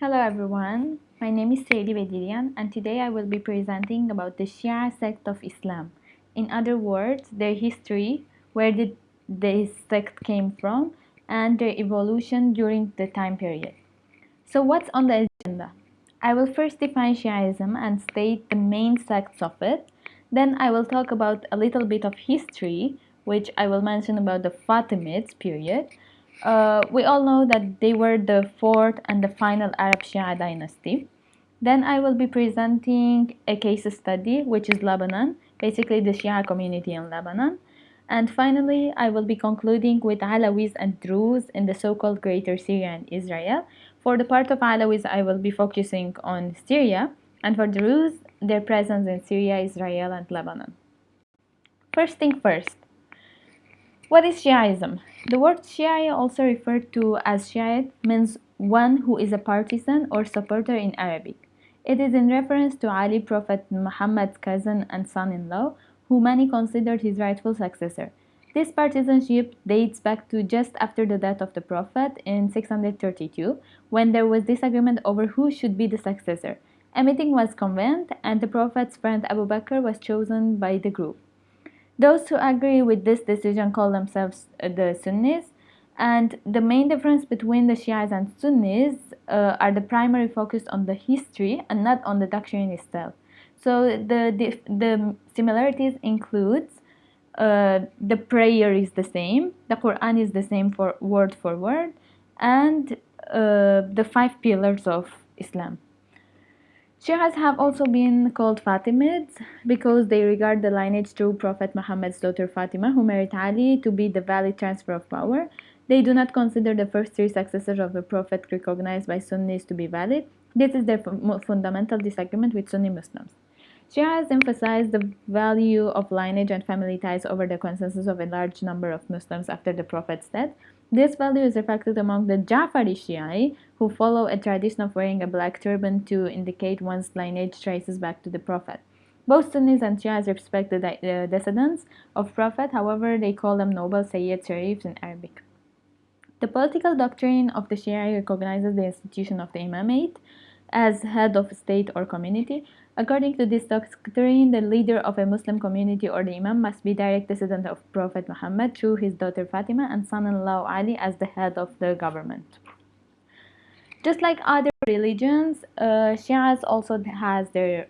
Hello everyone, my name is Serli Bedirian and today I will be presenting about the Shia sect of Islam. In other words, their history, where did this sect came from, and their evolution during the time period. So what's on the agenda? I will first define Shiaism and state the main sects of it. Then I will talk about a little bit of history, which I will mention about the Fatimids period. We all know that they were the fourth and the final Arab Shia dynasty. Then I will be presenting a case study, which is Lebanon, basically the Shia community in Lebanon. And finally, I will be concluding with Alawis and Druze in the so-called Greater Syria and Israel. For the part of Alawis, I will be focusing on Syria, and for Druze, their presence in Syria, Israel, and Lebanon. First thing first, what is Shiaism? The word Shia, also referred to as Shiite, means one who is a partisan or supporter in Arabic. It is in reference to Ali, Prophet Muhammad's cousin and son-in-law, who many considered his rightful successor. This partisanship dates back to just after the death of the Prophet in 632, when there was disagreement over who should be the successor. A meeting was convened, and the Prophet's friend Abu Bakr was chosen by the group. Those who agree with this decision call themselves the Sunnis, and the main difference between the Shias and Sunnis are the primary focus on the history and not on the doctrine itself. So the similarities includes the prayer is the same, the Quran is the same for word, and the five pillars of Islam. Shias have also been called Fatimids because they regard the lineage through Prophet Muhammad's daughter Fatima, who married Ali, to be the valid transfer of power. They do not consider the first three successors of the Prophet recognized by Sunnis to be valid. This is their fundamental disagreement with Sunni Muslims. Shias emphasize the value of lineage and family ties over the consensus of a large number of Muslims after the Prophet's death. This value is reflected among the Ja'fari Shia, who follow a tradition of wearing a black turban to indicate one's lineage traces back to the Prophet. Both Sunnis and Shias respect the descendants of Prophet, however, they call them noble Sayyid Sharifs in Arabic. The political doctrine of the Shia recognizes the institution of the imamate as head of state or community. According to this doctrine, the leader of a Muslim community or the imam must be direct descendant of Prophet Muhammad through his daughter Fatima and son-in-law Ali as the head of the government. Just like other religions, Shias also has their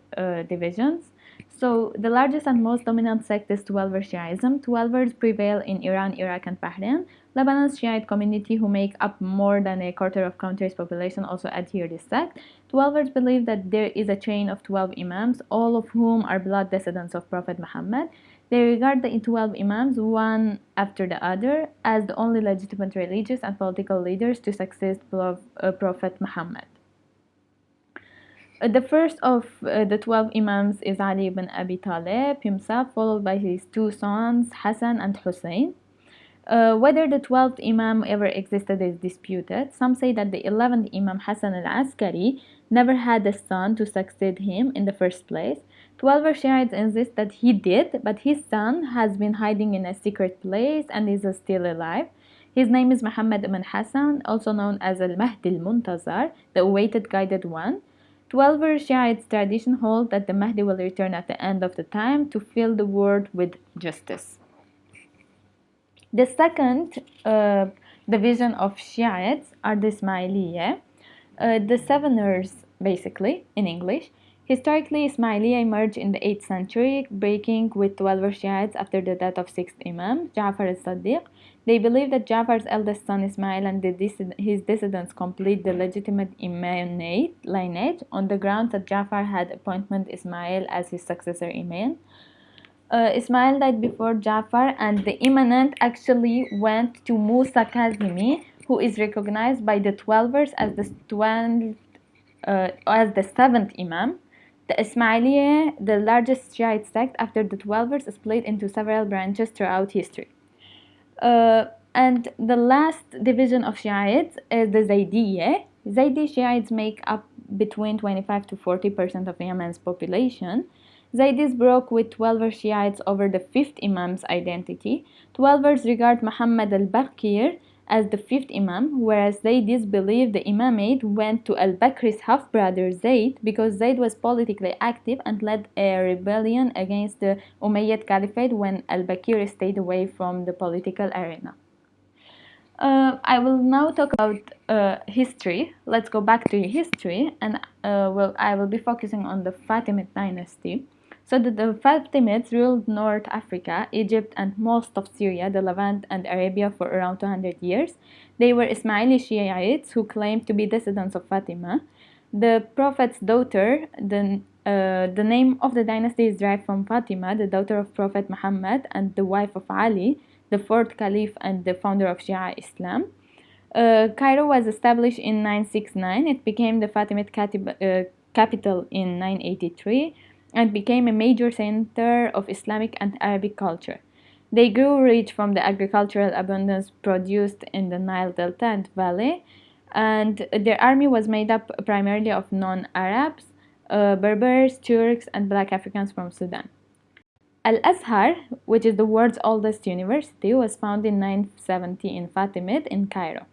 divisions. So the largest and most dominant sect is Twelver Shiaism. Twelvers prevail in Iran, Iraq, and Bahrain. Lebanon's Shiite community, who make up more than a quarter of country's population, also adhere this sect. Twelvers believe that there is a chain of 12 imams, all of whom are blood descendants of Prophet Muhammad. They regard the 12 imams, one after the other, as the only legitimate religious and political leaders to succeed Prophet Muhammad. The first of the 12 imams is Ali ibn Abi Talib himself, followed by his two sons, Hassan and Hussein. Whether the 12th Imam ever existed is disputed. Some say that the 11th Imam, Hassan al-Askari, never had a son to succeed him in the first place. 12 Shiites insist that he did, but his son has been hiding in a secret place and is still alive. His name is Muhammad ibn Hassan, also known as al-Mahdi al-Muntazar, the awaited guided one. 12 Shiites tradition hold that the Mahdi will return at the end of the time to fill the world with justice. The second division of Shiites are the Ismailiyya, the Seveners, basically, in English. Historically, Ismailiyya emerged in the 8th century, breaking with 12 Shiites after the death of 6th Imam, Ja'far al-Sadiq. They believe that Ja'far's eldest son Ismail and his descendants complete the legitimate Imamate lineage on the grounds that Ja'far had appointed Ismail as his successor Imam. Ismail died before Ja'far, and the eminent actually went to Musa Kazimi, who is recognized by the Twelvers as the 7th Imam. The Ismailiyya, the largest Shiite sect after the Twelvers, split into several branches throughout history. And the last division of Shiites is the Zaydiyya. Zaydi Shiites make up between 25 to 40% of Yemen's population. Zaydis broke with 12 Shiites over the 5th Imam's identity. 12ers regard Muhammad al-Baqir as the fifth Imam, whereas they disbelieved the imamate went to al-Bakr's half-brother Zayd because Zayd was politically active and led a rebellion against the Umayyad Caliphate when al-Bakir stayed away from the political arena. I will now talk about history. Let's go back to history, and I will be focusing on the Fatimid dynasty. So the Fatimids ruled North Africa, Egypt, and most of Syria, the Levant, and Arabia for around 200 years. They were Ismaili Shiites who claimed to be descendants of Fatima. The Prophet's daughter, the name of the dynasty is derived from Fatima, the daughter of Prophet Muhammad and the wife of Ali, the fourth caliph and the founder of Shia Islam. Cairo was established in 969. It became the Fatimid capital in 983 and became a major center of Islamic and Arabic culture. They grew rich from the agricultural abundance produced in the Nile Delta and Valley, and their army was made up primarily of non-Arabs, Berbers, Turks, and Black Africans from Sudan. Al-Azhar, which is the world's oldest university, was founded in 970 in Fatimid in Cairo.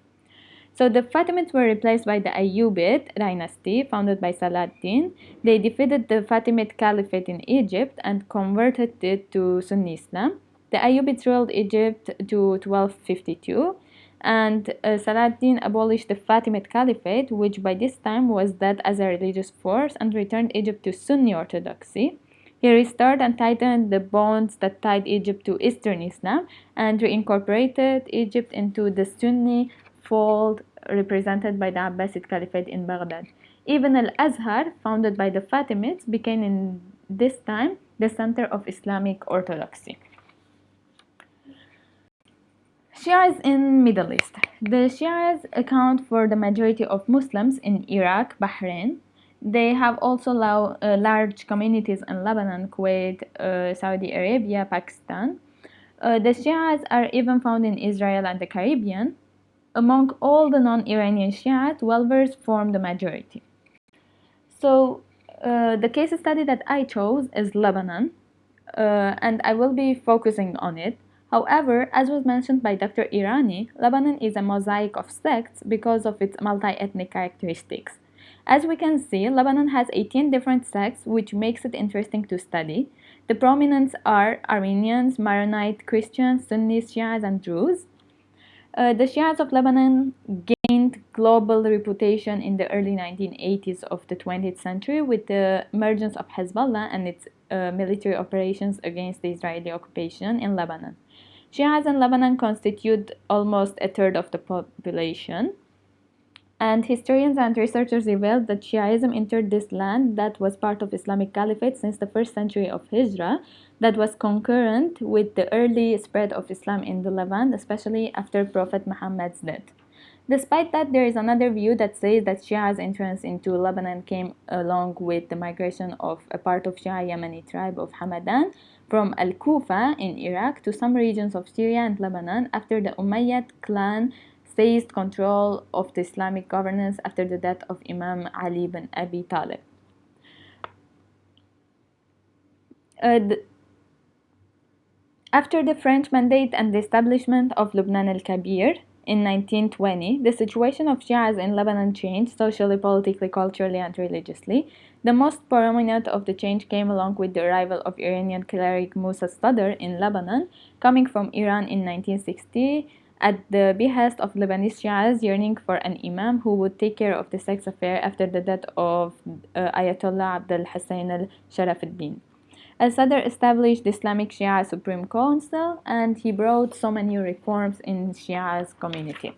So the Fatimids were replaced by the Ayyubid dynasty, founded by Saladin. They defeated the Fatimid Caliphate in Egypt and converted it to Sunni Islam. The Ayyubids ruled Egypt to 1252, and Saladin abolished the Fatimid Caliphate, which by this time was dead as a religious force, and returned Egypt to Sunni orthodoxy. He restored and tightened the bonds that tied Egypt to Eastern Islam and reincorporated Egypt into the Sunni fold represented by the Abbasid Caliphate in Baghdad. Even Al-Azhar, founded by the Fatimids, became in this time the center of Islamic orthodoxy. Shias in Middle East. The Shias account for the majority of Muslims in Iraq, Bahrain. They have also large communities in Lebanon, Kuwait, Saudi Arabia, Pakistan. The Shias are even found in Israel and the Caribbean. Among all the non-Iranian Shia, Twelvers form the majority. So the case study that I chose is Lebanon, and I will be focusing on it. However, as was mentioned by Dr. Irani, Lebanon is a mosaic of sects because of its multi-ethnic characteristics. As we can see, Lebanon has 18 different sects, which makes it interesting to study. The prominents are Armenians, Maronite, Christians, Sunnis, Shias, and Druze. The Shias of Lebanon gained global reputation in the early 1980s of the 20th century with the emergence of Hezbollah and its military operations against the Israeli occupation in Lebanon. Shias in Lebanon constitute almost a third of the population. And historians and researchers revealed that Shiaism entered this land that was part of Islamic Caliphate since the first century of Hijrah, that was concurrent with the early spread of Islam in the Levant, especially after Prophet Muhammad's death. Despite that, there is another view that says that Shia's entrance into Lebanon came along with the migration of a part of Shia Yemeni tribe of Hamadan from Al-Kufa in Iraq to some regions of Syria and Lebanon after the Umayyad clan seized control of the Islamic governance after the death of Imam Ali bin Abi Talib. After the French mandate and the establishment of Lubnan al-Kabir in 1920, the situation of Shias in Lebanon changed socially, politically, culturally, and religiously. The most prominent of the change came along with the arrival of Iranian cleric Musa Sadr in Lebanon, coming from Iran in 1960, at the behest of Lebanese Shias yearning for an imam who would take care of the sex affair after the death of Ayatollah Abdel Hussein al-Sharafuddin. Al-Sadr established the Islamic Shia Supreme Council, and he brought so many reforms in Shia's community.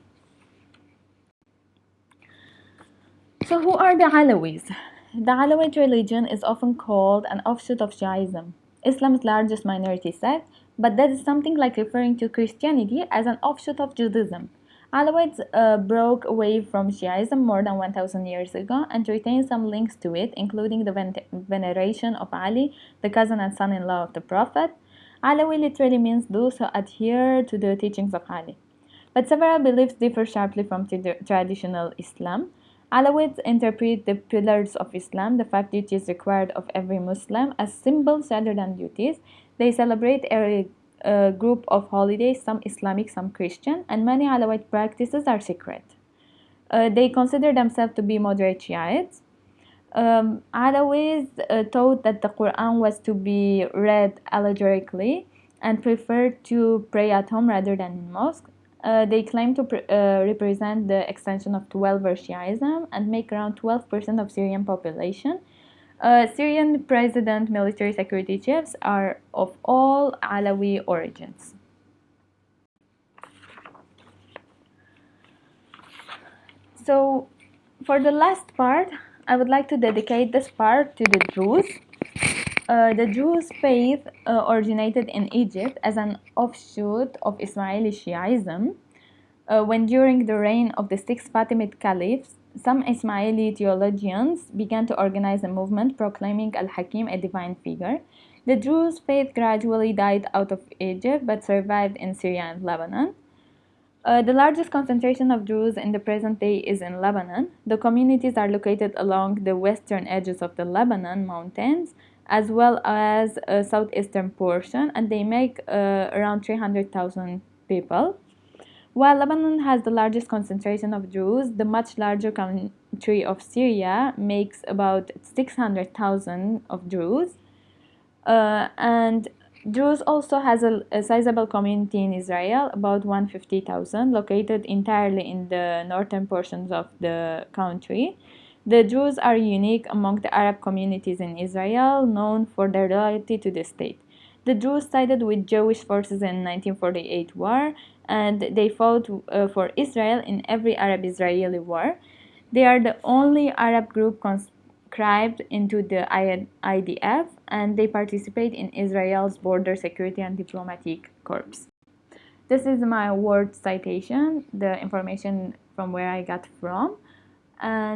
So who are the Alawis? The Alawite religion is often called an offshoot of Shiaism, Islam's largest minority sect, but that is something like referring to Christianity as an offshoot of Judaism. Alawites broke away from Shiaism more than 1,000 years ago and retain some links to it, including the veneration of Ali, the cousin and son-in-law of the Prophet. Alawi literally means those who adhere to the teachings of Ali. But several beliefs differ sharply from traditional Islam. Alawites interpret the pillars of Islam, the 5 duties required of every Muslim, as symbols rather than duties. They celebrate a group of holidays, some Islamic, some Christian, and many Alawite practices are secret. They consider themselves to be moderate Shiites. Alawis taught that the Quran was to be read allegorically and preferred to pray at home rather than in mosque. They claim to represent the extension of 12-verse Shiism and make around 12% of Syrian population. Syrian president military security chiefs are of all Alawi origins. So, for the last part, I would like to dedicate this part to the Druze. The Druze faith originated in Egypt as an offshoot of Ismaili Shiism. When during the reign of the six Fatimid caliphs, some Ismaili theologians began to organize a movement proclaiming Al-Hakim a divine figure. The Druze faith gradually died out of Egypt but survived in Syria and Lebanon. The largest concentration of Druze in the present day is in Lebanon. The communities are located along the western edges of the Lebanon mountains as well as a southeastern portion, and they make around 300,000 people. While Lebanon has the largest concentration of Druze, the much larger country of Syria makes about 600,000 of Druze. And Druze also has a sizable community in Israel, about 150,000, located entirely in the northern portions of the country. The Druze are unique among the Arab communities in Israel, known for their loyalty to the state. The Druze sided with Jewish forces in 1948 war, and they fought for Israel in every Arab-Israeli war. They are the only Arab group conscribed into the IDF, and they participate in Israel's border security and diplomatic corps. This is my word citation, the information from where I got from. And